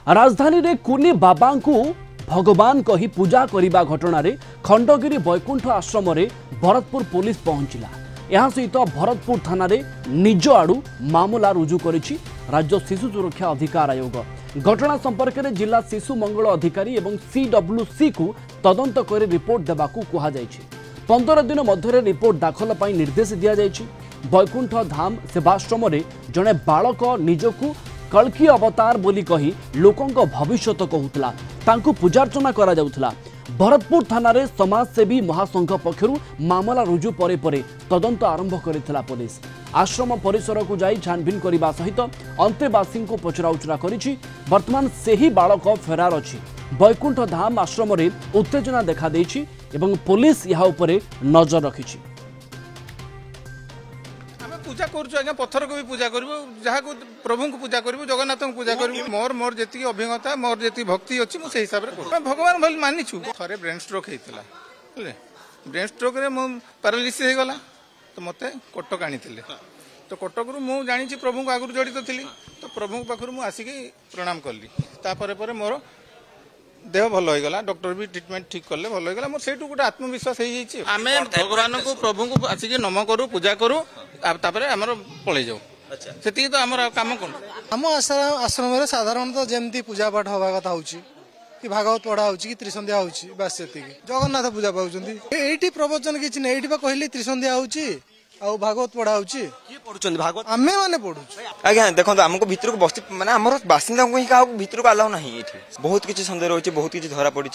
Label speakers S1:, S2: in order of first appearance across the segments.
S1: राजधानी रे कुनी बाबा को भगवान कही पूजा करने घटन खंडगिरी बैकुंठ आश्रम रे भरतपुर पुलिस पहुंचला। यह सहित भरतपुर थाना रे निज आड़ू मामला रुजु करिछि राज्य शिशु सुरक्षा अधिकार आयोग। घटना संपर्क में जिला शिशु मंगल अधिकारी एवं CWC को तदंत कर रिपोर्ट देबाकू कहा जायछि। 15 दिन मध्य रिपोर्ट दाखल पर निर्देश दिया जायछि। बैकुंठ धाम सेवाश्रम रे जड़े बालक निजकू कल्की अवतार बोली कही लोकंक भविष्यत कहूला तांकू पूजार्चना करा जाउथला। भरतपुर थाना रे समाजसेवी महासंघ पक्षरु मामला रुजु परे परे तदंत आरंभ करिथिला पुलिस। आश्रम परिसर को जाई छानबीन करने सहित अंतेवासी को पचराउचरा करिछि। वर्तमान सेही बालक फेरार अछि। बैकुंठ धाम आश्रम रे उत्तेजना देखा देछि एवं पुलिस यहाँ उपरे नजर रखिछि।
S2: पूजा कर पत्थर को भी पूजा कर जहाँ को प्रभु को पूजा कर जगन्नाथ को पूजा कर मोर मोर जी अभिज्ञता मोर जी भक्ति अच्छी मुझे हिसाब से भगवान भली मानिछु। थे ब्रेन स्ट्रोक होता ब्रेन स्ट्रोक रे पैरालिसिस हो गला तो मत कटक आनी तो कटक रु मुझे जानी प्रभु को आगुरी जड़ित थी तो प्रभु पाखर मुझे आसिक प्रणाम कली तापर मोर देह भल हो गला डॉक्टर भी ट्रीटमेंट ठीक कले भल हो गला मोर से गोटे आत्मविश्वास हो जाइए। आम भगवान को प्रभु को आसिक नम करूँ पूजा करूँ आमर पलि जाऊ से तो आम कम कौन
S3: आम आश्रम साधारणतः जमती पूजा पाठ हवा कथा हो कि भागवत पढ़ा हो कि त्रिसंध्या हो बास से जगन्नाथ पूजा पाँच प्रवचन किसी ना ये कहली त्रिसंध्या हो भागवत पढ़ा
S4: भागवत
S3: आमे माने पढ़ु
S4: आज्ञा देखो आमको भीतर को बस्ती माने आमर बासिंदा को ही क्या भीतर को अलाउ नहीं ये बहुत किसी सन्देह रही बहुत किसी धरा पड़ी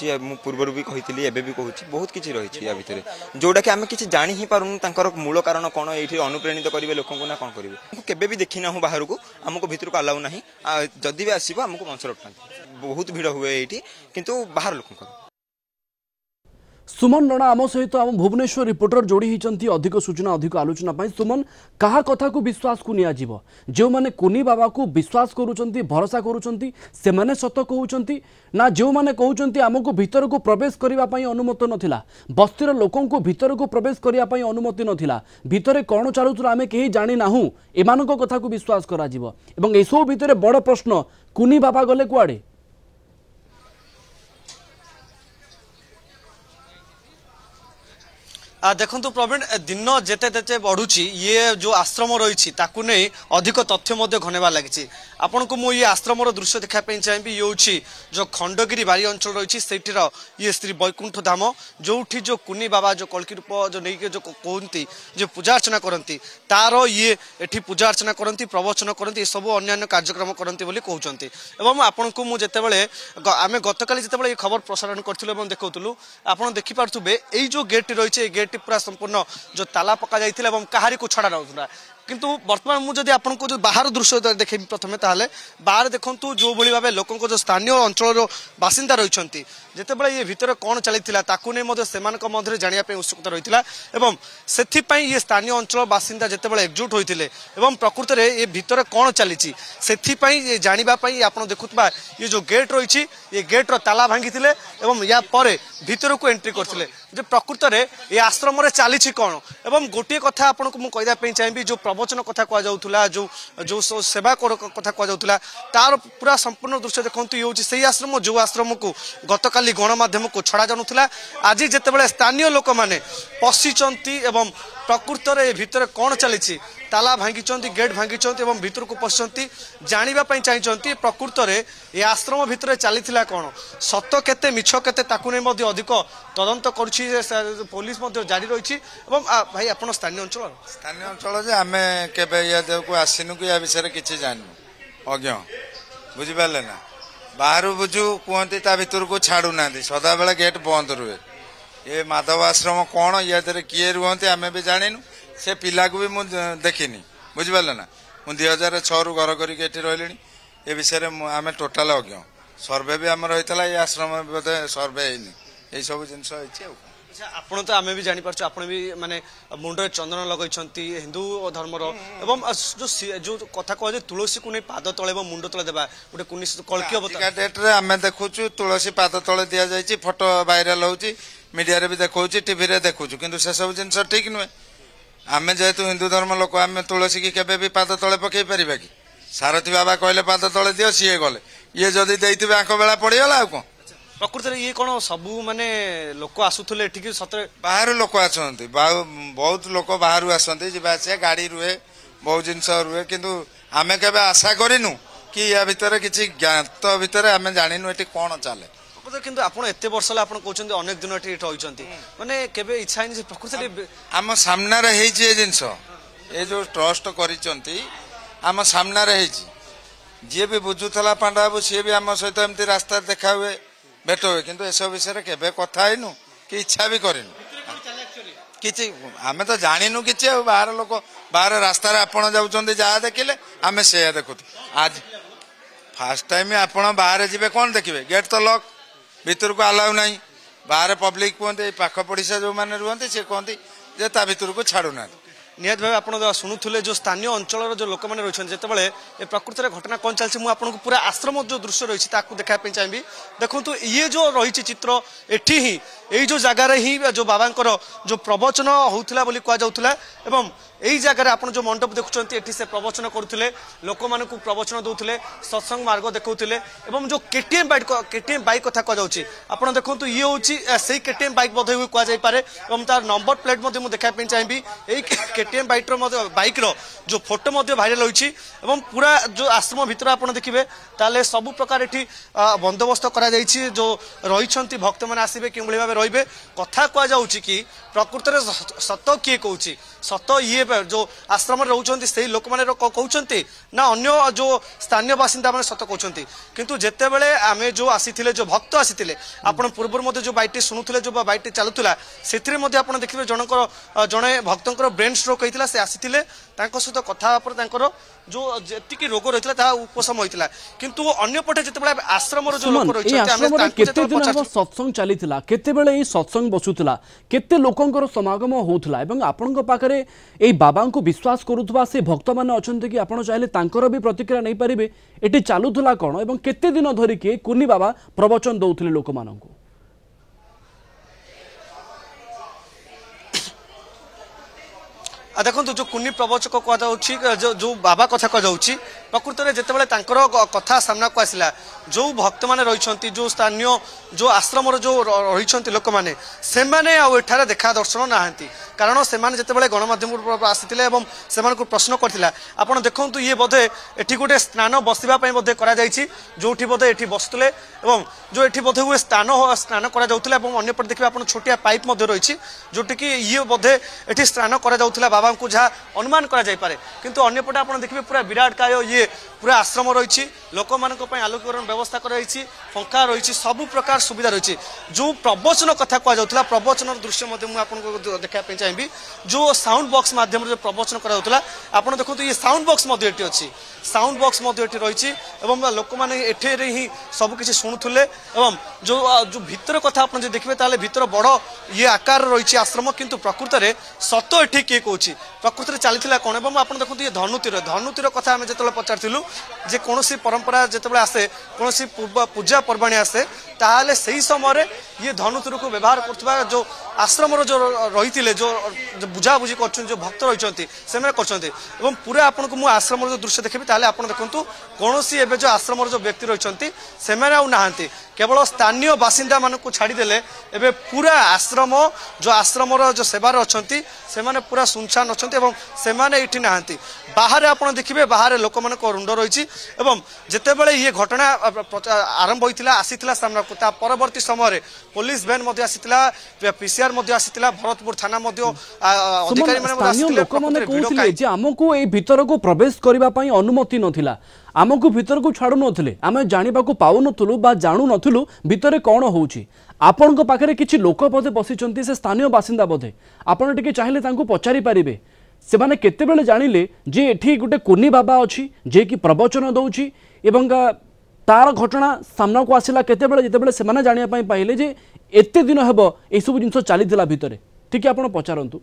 S4: पूर्व भी कही एवं भी कहूँ बहुत किसी रही या भितर जोटा कि आम किसी जानी ही पारूँ मूल कारण कौन ये अनुप्रेणित करेंगे लोक ना कौन करेंगे केवे भी देखी ना बाहर को आमको भीतर को अलाउ ना जदि भी आसो आमको मंच रखा बहुत भिड़ हुए ये किंतु बाहर लोक
S1: सुमन रणा आम सहित आम भुवनेश्वर रिपोर्टर जोड़ी होती अधिक सूचना अधिक आलोचना पाई। सुमन कहा कथा को विश्वास को निया जीवो जो माने कुनी बाबा को विश्वास करूचंती भरोसा करूचंती से माने सत कहउचंती ना जो माने कहउचंती हमको भीतर को प्रवेश करिवा पई अनुमति नथिला बस्तीर लोकन को भीतर को प्रवेश करिवा पई अनुमति नथिला भीतर कोन चालुतरा आमे केही जानि नाहु एमानको कथा को विश्वास करा जीवो एवं एसो भीतर बड़ प्रश्न कुनी बाबा गले कुआडे।
S5: देखु प्रवीण दिन जेते जेते बढ़ुची ये जो आश्रम रही नहीं अधिक तथ्य घनेबार लगी आपण को मुझे आश्रम दृश्य देखापी चाहिए ये हूँ जो खंडगिरी बारी अंचल रही से ये श्री बैकुंठ धाम जो जो कुनी बाबा जो कल्की रूप जो नहीं जो कहती जो पूजा अर्चना करती तार ये एठी पूजा अर्चना करती प्रवचन करती सब अन्य कार्यक्रम करती कहते एवं आपण को मुझे आम गतकाली जिते खबर प्रसारण करूँ देखुलू आप देखिपे ये जो गेट रही है गेट पूरा संपूर्ण जो ताला पका जाइथिला एवं कहारी को छड़ा नउथला किंतु वर्तमान मुझे जदि आपन को जो बाहर दृश्य देखे प्रथमे ताले बाहर देखंतु जो भली भाबे लोकन को जो स्थानीय अंचल बासिंदा रहिसंती जेतेबेले ये भीतर कोन चलीथिला ताकू नै मधे सेमानक मधे जानिया पे उत्सुकता रहिथिला एवं सेथि पई ये स्थानीय अंचल बासिंदा जेतेबेले एकजुट होइथिले एवं प्रकृति रे ये भीतर कोन चलीछि सेथि पई ये जानिबा पई आपन देखुतबा ये जो गेट रहिछि ये गेट रो ताला भांगिथिले एवं या परे भीतर को एंट्री करथिले जे प्रकृति रे ये आश्रम रे चलीछि कोन एवं गोटे कथा आपन को मु कहिदा पे चाहिबी जो प्रवचन कथा कह जाउथुला जो जो सेवा कथा कह जाउथुला तार पूरा संपूर्ण दृश्य देखंतु ये होछि सेही आश्रम जो आश्रम को गतकाली गणमाध्यम को छड़ा जानुथुला आज जेतेबेले स्थानीय लोक माने पसिचंती एवं प्रकृति रे भीतर कोन चलीछि ताला भांगिचंती गेट भांगिचंती एवं भीतर को पसंती जानिबा पई चाहिचंती प्रकृति रे ये आश्रम भीतर चलीथिला कोन सत केते मिछ केते ताकू नै मध्ये अधिक तदंत करूछि पुलिस मध्ये जारी रहिछि एवं भाई आपण स्थानीय अंचल
S6: जे आमे केबे या देव को आसिनु कि या विषय किछि जाननु अज्ञ बुझि पाले ना बाहर बुझु कहते ता भीतर को छाड़ू ना सदा बेला गेट बंद रुए ये माधव आश्रम कौन या किए रुहते आम भी जानिनु से पिला को भी मुझे देखनी बुझिपारे ना मुझे 2006 रु घर करके रही ये विषय में आम टोटाल अज्ञ सर्वे भी आम होता ये आश्रम बोधे सर्वे होनी यही सब जिन
S5: आपण तो आम भी जापर आप भी माने मुंड चंदन लगे हिंदू धर्मर एवं जो कथा कह तुलसी को नहीं पाद तले मुंड तले देवा गोटे कल्की अवतार
S6: डेट्रे आम देखु तुलसी पाद तले दि जाए फोटो भाइराल होची मीडिया भी देखा टीवी देखु कि से सब जिन ठीक नुहे आम जेहेतु हिंदू धर्म लोक आम तुलसी की केवे भी पाद तले पकई पार कि सारथी बाबा कहले पाद तले दियो सी गले ये जदि ଦେଇଥିବେ ଆଙ୍କ ବେଳା ପଡ଼ିଗଲା ଆଉ କ'ଣ
S5: ପ୍ରକୃତରେ ଇଏ କ'ଣ ସବୁ ମାନେ ଲୋକ ଆସୁଥିଲେ ଏଠିକି ସତରେ
S6: ବାହାରୁ ଲୋକ ଆସନ୍ତି ବହୁତ ଲୋକ ବାହାରୁ ଆସନ୍ତି ଯିବା ଆସିବା ଗାଡ଼ି ରୁହେ ବହୁତ ଜିନିଷ ରୁହେ କିନ୍ତୁ ଆମେ କେବେ ଆଶା କରିନୁ କି ୟା ଭିତରେ କିଛି ଜ୍ଞାତ ଭିତରେ ଆମେ ଜାଣିନୁ ଏଠି କ'ଣ ଚାଲେ
S5: କିନ୍ତୁ ଆପଣ ଏତେ ବର୍ଷ ହେଲା ଆପଣ କହୁଛନ୍ତି ଅନେକ ଦିନ ଏଠି ରହିଛନ୍ତି ମାନେ କେବେ ଇଚ୍ଛା ହେଇନି ଯେ ପ୍ରକୃତରେ
S6: ଆମ ସାମ୍ନାରେ ହେଇଛି ଏ ଜିନିଷ ଏ ଯୋଉ ଟ୍ରଷ୍ଟ କରିଛନ୍ତି ଆମ ସାମ୍ନାରେ ହେଇଛି ଯିଏ ବି ବୁଝୁଥିଲା ପାଣ୍ଡା ବାବୁ ସିଏ ବି ଆମ ସହିତ ଏମିତି ରାସ୍ତାରେ ଦେଖା ହୁଏ भेट हुए कि विषय केवे कथा हेनु कि इच्छा भी करूँ कि आम तो जानू कि बाहर लोक बाहर रास्तार आपण जाऊँच जहाँ देखिले आम से देखु आज फास्ट टाइम आपण बाहर जी कौन देखिए गेट तो लॉक भीतर को अलाउ ना बाहर पब्लिक कहते पाख पड़िशा जो मैंने रुहति सी कहती भीतर को छाड़ू ना
S5: निहत भाव आप शुणुले जो स्थानीय अंचल जो लोक मैंने रही जिते प्रकृत घटना कौन चलती मुझे आपको पूरा आश्रम जो दृश्य रही देखापी चाहिए देखो ये जो रही चित्र एटी ही यही जो जगार ही जो बाबा जो प्रवचन होता कहला एवं यही जगह आप जो मंडप देखुं ये से प्रवचन करुले लोक मान प्रवचन दौले सत्संग मार्ग देखते जो केटीएम बाइक कथा कहुच्छी आप देखो ये हूँ से केटीएम बाइक कहुपे तार नंबर प्लेट देखापी चाहिए यही केटीएम बाइक जो फोटो भाइराल होती पूरा जो आश्रम भीतर आप देखिए ताले सबु प्रकार ये बंदोबस्त कर जो रही भक्त मैंने आसवे कि भाव रे कथा कहुच्छी कि प्रकृत सत किए कौच सत ये जो आश्रम रोच से लोक मैंने कहते ना अन्य जो स्थानीय बासिंदा मैंने सत कहते किंतु जिते बड़े आम जो आसी जो भक्त आसी आप पूर्व जो बाइट शुणुले जो बाइट चलूला से देखिए जनक जड़े भक्त ब्रेन स्ट्रोक होता से आसी सहित कथा जो जी रोग रही है उपशम होता किंतु अन्यपटे जिते आश्रम जो लोक रही
S1: सत्संग चली केते सत्संग बसुला केते लोकंकर समागम होउथला एवं आपनक पाखरे एई बाबा को विश्वास करुथबा से भक्त माने अछंते कि आपण चाहिले तांकर भी प्रतिक्रिया नै परिबे एटी चालुथला कोन एवं केते दिन धरि के कुनी बाबा प्रवचन दउथले लोक माननकु
S5: देखो जो कुनी प्रवचक कह जो बाबा कथा कह प्रकृत में जिते कथा सामना को आसला जो भक्त मैंने रही जो स्थानीय जो आश्रम जो रही लोक मैंने से एठार देखा दर्शन ना कारण से जिते गणमाध्यम आसी प्रश्न करता आप देखो ये बोधे ये गोटे स्नान बसवाई बोधे जो बोधे ये बसुले जो ये बोधे हुए स्नान कराला अंपटे देखिए आप छोटिया पाइप रही जोटिक ये बोधे ये स्नान कराला बाबा को जहाँ अनुमान करे किंतु अंपटे आप देखिए पूरा विराट काय ये पूरा आश्रम रही लोक मान आलोकरण व्यवस्था रही पंखा रही सबु प्रकार सुविधा रही जो प्रवचन कथा कहला प्रवचन दृश्य आपको देखापी चाहिए जो साउंड बॉक्स माध्यम जो प्रवचन कराला आप देखो ये साउंड बॉक्स अच्छी साउंड बॉक्स रही लोक मैंने एठे ही सबकि शुणुले जो जो भीतर कथा आप देखिए भीतर बड़ ये आकार रही आश्रम किंतु प्रकृत में सत एठी किए कौन प्रकृत में चली कौन एवं आप देखो ये धनुतीर कथा आम जो पचारूँ जे कौन परंपरा जिते आसे कौन पूजा पर्वाणी आसे ताले से समय ये धनुतीर को व्यवहार कर जो आश्रम जो रही जो बुझाबुझी कर जो भक्त रही से पूरा आपको मुझे आश्रम जो दृश्य देखी ताले आप देखु कौन एवं जो आश्रम जो व्यक्ति रही से नहांती केवल स्थानीय बासिंदा मान को छाड़देले एवं पूरा आश्रम जो आश्रम जो सेवार अच्छा से पूरा सुनसान अच्छा से ये नहांती बाहर आप देखिए बाहर लोक मान रुंड रही जिते बड़े ये घटना आरंभ होता आसीला सामना को परवर्ती समय पुलिस वैन आसीला पीसीआर आसीला भरतपुर थाना अधिकारी
S1: आमको ए भीतर को प्रवेश करने अनुमति नथिला आमको भीतर को छाड़ू नथिले आम जानिबा को पाउ नथुलु बा जानू नथुलु भीतर कौन होउची आपन पाखे किसी लोक बोधे बसिचंती से स्थानीय बासिंदा बोधे आपन टिके चाहिले तांको पचारि पारिबे से माने केते बेले जानिले जे एठी गुटे कुनी बाबा अछि जे कि प्रवचन दउची एवं तार घटना सामना को आसिला केते बेले जेते बेले से माने जानिया पई पाइले जे एते दिन हेबो ए सब जिंस चलीथिला भितरे ठीक है आपन पचारंतु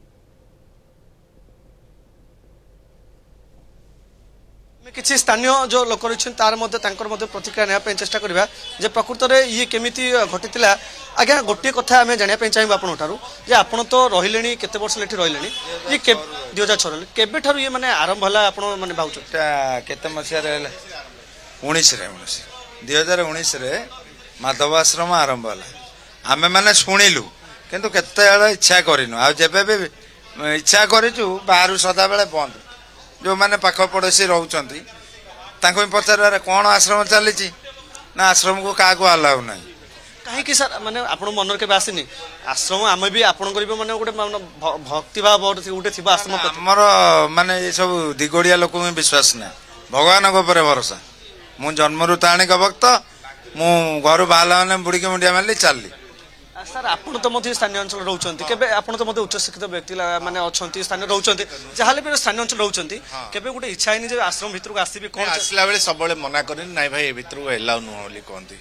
S5: किसी स्थानीय जो लोक रही तार प्रतिक्रिया ना चेष्टा करवा जे प्रकृत में ये केमी घटी आज्ञा गोटे कथा आम जानापी चाहिए आपठार जे आप तो रही केते वर्ष ये रही ये 2006 केबे ये मैंने आरंभ है आप मैंने भावुँ
S6: केते मसीह 19 2019 माधव आश्रम आरंभ है आम मैंने शुणिलु किंतु केते इच्छा करनु आबे भी इच्छा करूँ बाहर सदा बेले बंद जो मैंने पाख पड़ोसी रोचंती पचार कौन आश्रम चली ना आश्रम को क्या अलाउ ना
S5: कहीं सर माने आपण मन के आसनी आश्रम आम भी आपण माने गोटे भक्ति भाव गोटे थी आश्रम
S6: मोर माने ये सब दिगोड़िया लोक विश्वास ना भगवान पर भरोसा मु जन्मरु ताणिक भक्त मु घर बाहला मैंने बुड़ी के मुंडिया मारली चलली
S5: सर आपण तो मध्य स्थानीय अंचल रोचंती केबे आपण तो मध्य उच्च शिक्षित व्यक्ति माने अछंती स्थानीय रोचंती जहाले भी स्थानीय अंचल रोचंती केबे गुटे इच्छा हैनी जे आश्रम भीतर को आसीबी कोन
S7: आसला बेले सब बेले मना करिन नाही भाई ए भीतर को एलाउ न होली कोंती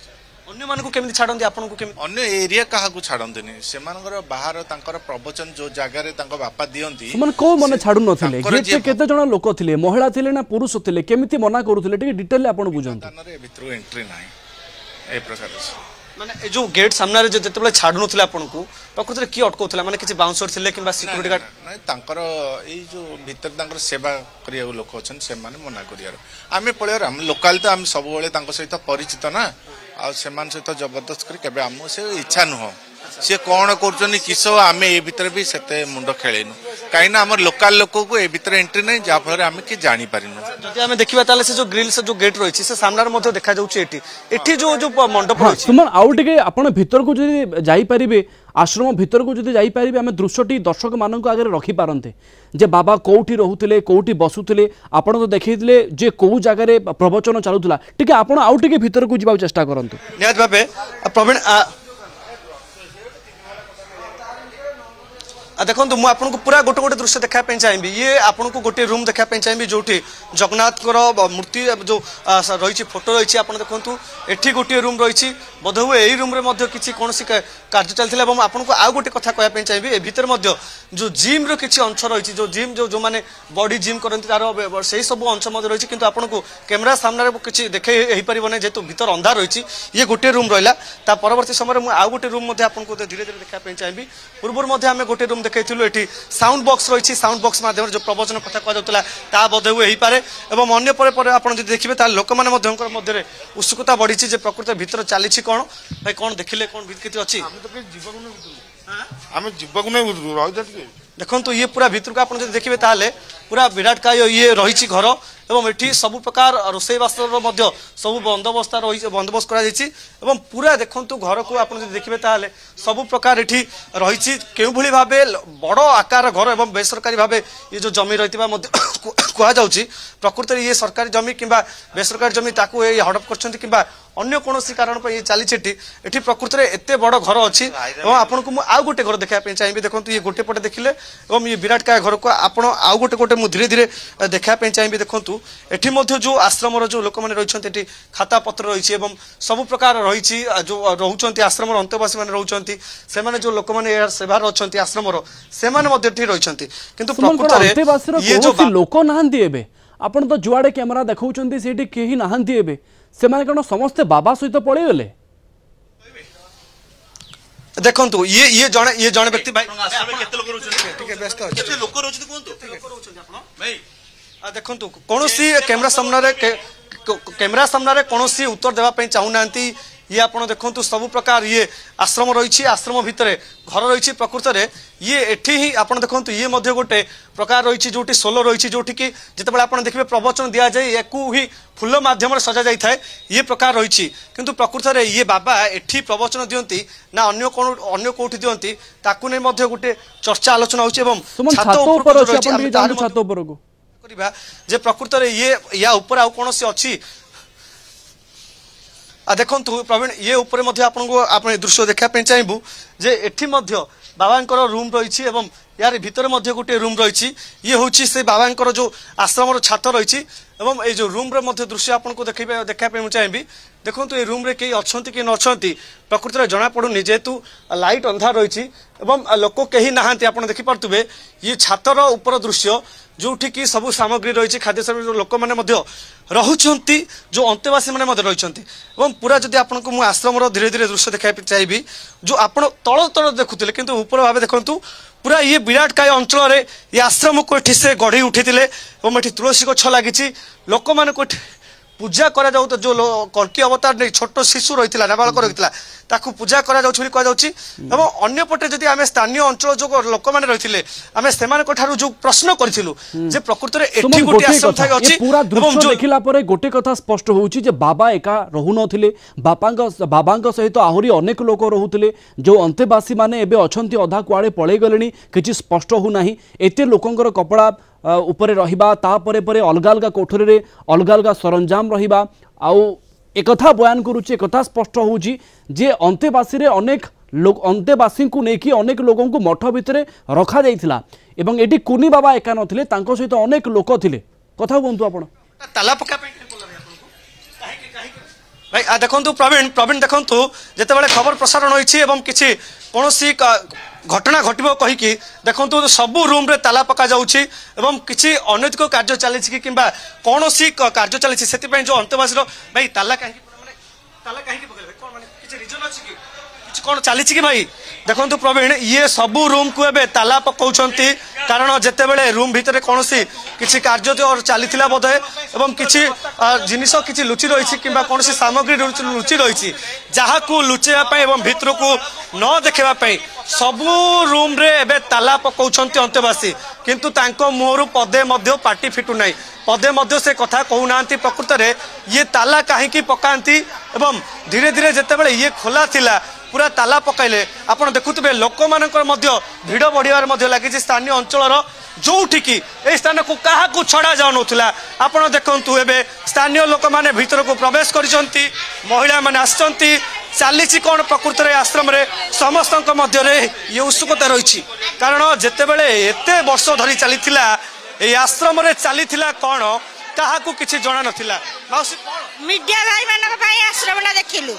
S5: अन्य मानको केमिति छाडंती आपण को केमिति
S7: अन्य एरिया कहा को छाडंतनी सेमानकर बाहर तांकर प्रवचन जो जगह रे तांको बापा दियंती
S1: मन को मन छाडु नथिले गेट केते जण लोक थिले महिला थिले ना पुरुष थिले केमिति मना करूथिले टिके डिटेल आपण बुझंती
S7: ए भीतर एंट्री नाही ए प्रकार
S5: माने जो गेट सामने रे जेतेबेले छाडु नथिले आपण को प्रकृति रे की अटकौथिला माने किछि बाउंसर थिले किबा सिक्युरिटी गार्ड
S7: नाही तांकर ए जो भीतर तांकर सेवा करिया लोक अछन से माने मना करियार आमे पळेर हम लोकल तो हम सब बेले तांको सहित परिचित ना आ सेमान सहित जबरदस्त करी केबे हम से इच्छा नुह सी कौन कर किस आम ए भीतर भी से मुंड खेलेनु कहीं आम लोकल लोक को ए भीतर एंट्री नहीं जहाँफल आम कि जापारूँ
S5: जदि आम देखा ताले से जो ग्रिल से जो गेट रही है सामने देखा जाऊँगी जो जो मंडप
S1: सुमन आउ टिके आपण भीतर को जदि जाई परिबे आश्रम भीतर को जदि जाई परिबे आमे दृश्यटी दर्शक मानक आगे रखी पारंते जे बाबा कोठी रहुतिले कोठी बसुतिले आपण तो देखैतिले जे को जगह रे प्रवचन चालुतला टिके आपण आउ टिके भीतर को जिबा चेष्टा करंतु
S5: निहात भाबे प्रवीण देखो मुझे आपको पूरा गोटे गोटे दृश्य देखापी चाहिए ये आपको गोटे रूम देखापी चाहिए जो जगन्नाथ मूर्ति जो रही फोटो रही आप देखो ये गोटे रूम रही बोध हुए यही रूम किसी कौन कार्य चलता है आपको आउ गोटे कथा कहना चाहिए भीतर जो जिम किसी अंश रही जो जिम जो मैंने बॉडी जिम करती तार से सब अंश रही कि आपको कैमेरा सामने किसी देखे पार ना जेहतु भीतर अंधा रही ये गोटे रूम रहा परवर्ती समय में आउ गोटे रूम आपको धीरे धीरे देखापी चाहिए पूर्व आम गोटे रूम देखी साउंड बॉक्स रही साउंड बॉक्स माध्यम जो प्रवचन कथा कहुला बोध हुए हो पारे और अन्य आप देखिए लोक मैंने उत्सुकता बढ़ी प्रकृत भीतर चली कौन भाई कौन देखिले कौन किसी अच्छी देखो ये पूरा भीतर को आप देखिए ताले पूरा विराट काय ये रही घर एवं ये सब प्रकार रोसईवास सब बंदोबस्त रही बंदोबस्त कर पूरा देखु घर को आप देखिए ताले सब प्रकार ये रही क्यों भाव बड़ आकार घर और बेसरकारी भाव ये जो जमी रही कहुच्छी प्रकृत ये सरकारी जमी कि बेसरकारी जमी ताकू हड़प कर अन्य कौन कारण पर ये चली ये प्रकृत में एत बड़ घर अच्छी आपको आउ गोटे घर देखापी चाहिए देखो ये गोटे पटे देखिले और ये विराट काय घर को आप आउ गोटे गोटे मुझे धीरे धीरे देखापी चाहिए देखो एटी जो आश्रम जो लोक मैंने रही खाता पत्र रही सब प्रकार रही जो रोच आश्रम अंतवासी मैंने रोच से जो लोक मैंने सेवार अच्छा आश्रम से रही
S1: ये जो लोक नहांती आपण तो जुआड़े कैमेरा देखौचंती सेठी केही नहांती एबे से माने कनो समस्त बाबा सहित पळै गेले
S5: देखंतु ये जणे व्यक्ति भाई
S7: केते लोक रोचन ठीक है व्यस्त अछि केते लोक रोचन कोन तो रोचन आपण भाई
S5: देखंतु कोनोसी कैमरा सामने कोनोसी उत्तर देबा पई चाहू नांती ये आप देखो सब प्रकार ये आश्रम रही आश्रम भितर घर रही प्रकृत में ये एठी ही आप देखो ये गोटे प्रकार रही जो सोलो रही जो कि जिते आप देखिए प्रवचन दि जाए या ही फूल मध्यम सजा जाए ये प्रकार रही किंतु प्रकृत में ये बाबा एठी प्रवचन दियंती ना अन्य कौटी दियंती ताकू नहीं गोटे चर्चा आलोचना होती प्रकृत में ये या ऊपर आउ कौन सी अच्छी देखो प्रवीण ये ऊपर आप दृश्य देखापी चाहबू जे एठी बाबा रूम रही यार भीतर गोटे रूम रही ये हूँ से बाबा जो आश्रम छात रही ये जो रूम दृश्य आपको देखापी चाहिए देखो ये रूम रे कई अच्छा कि नचंती प्रकृति में जना पड़ूनी जेहेतु लाइट अंधा रही लोक कहीं नहांती आप देखिपे ये छातर ऊपर दृश्य जोठी की सब सामग्री रही खाद्य सामग्री लोक मैंने रहुचंती जो अंतेवासी मैंने रही पूरा जदि आपको मु आश्रम धीरे धीरे दृश्य देखापी चाहिए जो आप तल तल देखुले किंतु ऊपर भाव देखु पूरा ये विराट काय अंचल में ये आश्रम को से गढ़ी उठी ये तुलसी गछ लगी लोक मैंने पूजा करा जाउ जो कल्की अवतार नहीं छोट शिशु रही नाबालक रही ताकू पूजा करा जाउछ बोली कहा जाउछि एवं अन्य पटे जदि आमे स्थानीय अंचल जो लोक माने रहिथिले आमे सेमानक ठारु जो प्रश्न करथिलु जे प्रकृति रे एठी गोटे आश्रम थाय अछि
S1: पूरा दृश्य देखिला परे गोटे कथा स्पष्ट होउछि जे बाबा एका रहु नथिले बाबांग सहित आहुरी अनेक लोक रहुथिले जो अंतेवासी माने एबे अछंती अधा कुआडे पळे गलेनी किछि स्पष्ट हो नाही एते लोकंकर कपड़ा उपरे रहिबा तापरे परे अलगा अलगा कोठरी रे अलगा अलगा सरंजाम रहिबा आउ एकथा बयान करूची एकथा स्पष्ट होउची जे अंतेवासी रे अनेक लोक अंतेवासी को नेकी अनेक लोगों को मठ भितरे रखा जाइथिला एवं एटी कुनी बाबा एका नथिले तांको सहित अनेक लोक थिले कथा बोलतु आपण
S5: ताला पका पे भाई देखंतु प्रवीण देखंतु जेतेबेले खबर प्रसारण होईछि एवं किछि कोनोसी घटना घटब कहीकि देखंतु सबु रूम रे ताला पका जाउछि एवं किछि अनैतिक कार्य चलिछि कि किंबा कोनोसी कार्य चलिछि सेति पय जो अंतवासी रो भाई ताला काहे पकले कोन माने किछि रीजन अछि कि किछि कोन चलिछि कि भाई देखंतु प्रवीण ये सबु रूम को एबे ताला पकाउछंती कारण जेतेबेले रूम भितरे कोनोसी किछि कार्य जो चलिथिला बोधे एवं किछि जिनिस किछि लुचि रहिछि किंबा कोनोसी सामग्री लुचि रहिछि जहा को लुचेवा पय एवं भितर को न देखेवा पय सबु रूम रे एबे ताला पकाउछंती अंतेवासी किंतु तांको मुहरु पदे मध्य पार्टी फिटु नाही पदे मध्य से कथा कहू नांती प्रकृत रे ये ताला काहे की पकांती एवं धीरे धीरे जेतेबेले ये खोला थिला पूरा ताला पकाइले आपण देखुतबे लोक मानकर मध्य भिड़ बढ़िबार मध्य लागि स्थानीय अंचलर जोठी की ए स्थान को काहा को छड़ा जाउ नथुला आपण देखंतु एबे स्थानीय लोक माने भीतर को प्रवेश करिसंती महिला माने आछंती चालीची कोन प्रकृति रे आश्रम रे समस्त मध्य रे ये उत्सुकता रहिछि कारण जेतेबेले एते वर्ष धरि चलीथिला ए आश्रम रे चलीथिला कोन काहा को किछि जणा नथिला माउसी
S8: मीडिया भाई मानक भाई आश्रम ना देखिलु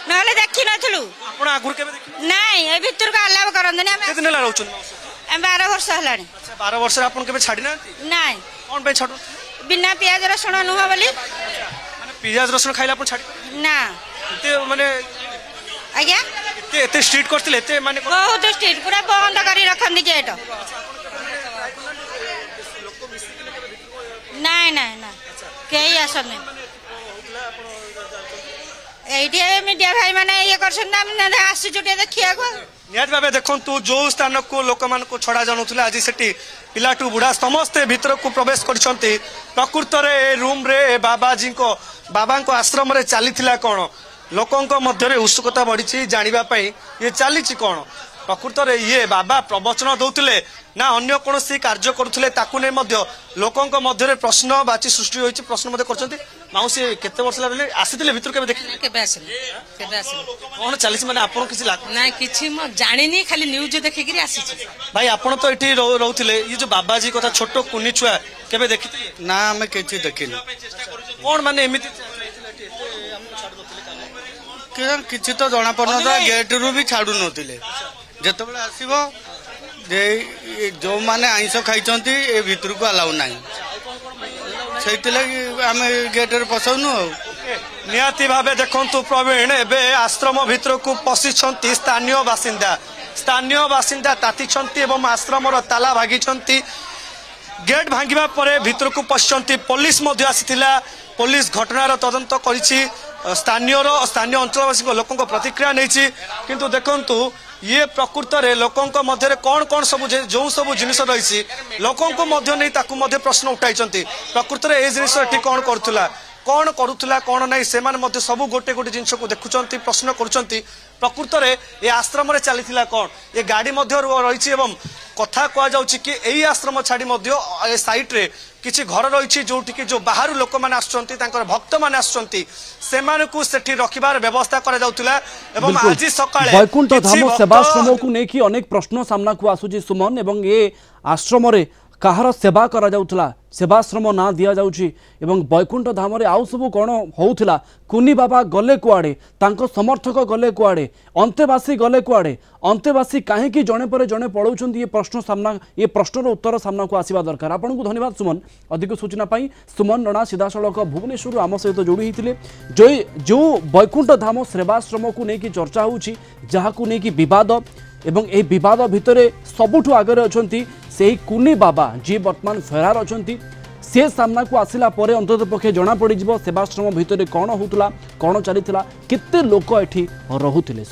S8: नहले देखि नथलु
S5: आपण आगुर केबे देखि
S8: नाही ए भीतर का अलाव करंदनी हम
S5: केदिन ला रहउछन माउसी
S8: 12 वर्ष हलानी
S5: अच्छा 12 वर्ष आपण केबे छाडी नांती
S8: नाही
S5: कोन पे छाडू
S8: बिना प्याज रसुण नुह बोली
S5: माने प्याज रसुण खाइला आपण छाडी
S8: ना
S5: एते माने
S8: आज्ञा
S5: एते स्ट्रीट करथिले एते माने
S8: बहुत स्ट्रीट पूरा बंद करी रखंदी गेट नहीं नहीं ना कई आसन एठी मीडिया भाई माने ये करछन हम आसी जुटे देखिया को
S5: निहात भावे देखंतु जो स्थान को लोक मान को छड़ा जानुथुला आज सेठी पिलाटू बुढ़ा समस्ते भीतर को प्रवेश करछंती प्रकृत रे रूम रे बाबाजी को बाबा को आश्रम रे चलीथिला कोन लोकंक मध्य रे उत्सुकता बढ़ी जानिबा पई ये चलीछि कोन प्रकृत रे ये बाबा प्रवचन दउथिले ना अन्य कोनोसी कार्य करुथिले ताकु नै मध्य लोकंक मध्य रे प्रश्न बाची सृष्टि होइछि प्रश्न मध्य करछंती माउसी केते वर्ष लागले आसीथिले भीतर केबे देखि
S9: केबे आसीले
S5: कोन चलीछि माने आपन किछि लाग
S9: ना किछि म जानिनी खाली न्यूज देखिकरी आसीछि
S5: भाई आपण तो एठी रहउथिले ये जो बाबाजी कथा छोटो कुनी छुआ केबे देखिथिले
S10: ना हमें किछि देखिनु
S5: कोन माने एमिति
S10: किछि तो जणा पड़नता गेट रु भी छाडू नथिले जेतबेले आसीबो जे जो माने आइंस खाइचंती ए भीतर को अलाउ नाही सेतिले आमे गेट रे पसौनु
S5: नियाती भाबे देखंतु प्रवीण एबे आश्रम भीतर को पसिछंती स्थानीय बासिंदा तातिछंती एवं आश्रम रो ताला भागिछंती गेट भांगिबा परे भीतर को पसिछंती पुलिस मध्ये आसीथिला पुलिस घटनार तदंत करिछि स्थानीय अंचलवासी लोकों प्रतिक्रिया नहीं किंतु देखंतु ये प्रकृत रे लोकों मध्य कौन कौन सब जो सब जिनिस रही लोकों मध्य नहीं ताकू मध्य प्रश्न उठाई प्रकृत रे ए जिनिस कौन करुला कौन नहीं से माने सब गोटे गोटे जिनिस को देखुंत प्रश्न करुँच प्रकृत रे ये आश्रम रे चलीथिला कौन ये गाड़ी मध्य रही कथा कह कि यही आश्रम छाड़ी साइट रे किसी घर रही जो बाहर लोक मैंने आसुंच भक्त मैंने आसुंच से रखिबार व्यवस्था करा जाउतिला एवं आज सकाळे
S1: वैकुंठ धाम सेवाश्रम को लेकिन अनेक प्रश्न सामना को आसुची सुमन एवं ये आश्रम रे कहार सेवा करा जाउतला सेवाश्रम ना दिया जाउची एवं वैकुंठ धाम रे आउ सब कौन होउथिला कुनी बाबा गले कुआड़े तांको समर्थक गले कुआड़े अंतेवासी गले कुआड़े अंतेवासी काहे की जणे पर जणे पळौछंती ये प्रश्नर उत्तर सामना को आसीबा दरकार आपन को धन्यवाद सुमन अधिक सूचना पाई सुमन रणा सीधासळख भुवनेश्वर आम सहित जोड़ी हितिले जो वैकुंठ धाम सेवाश्रम को लेकिन चर्चा होउची जहा को लेकिन विवाद एवं ए विवाद भितरे सबुठु आगे अछंती सेही कुनी बाबा जी वर्तमान फेरार अछंती से सामना को आसिला परे अंतत पक्षे जना पड़िजिवो सेवाश्रम भितरे कौन होउतला कौन चलीथिला केते लोक एठी रहुथिले।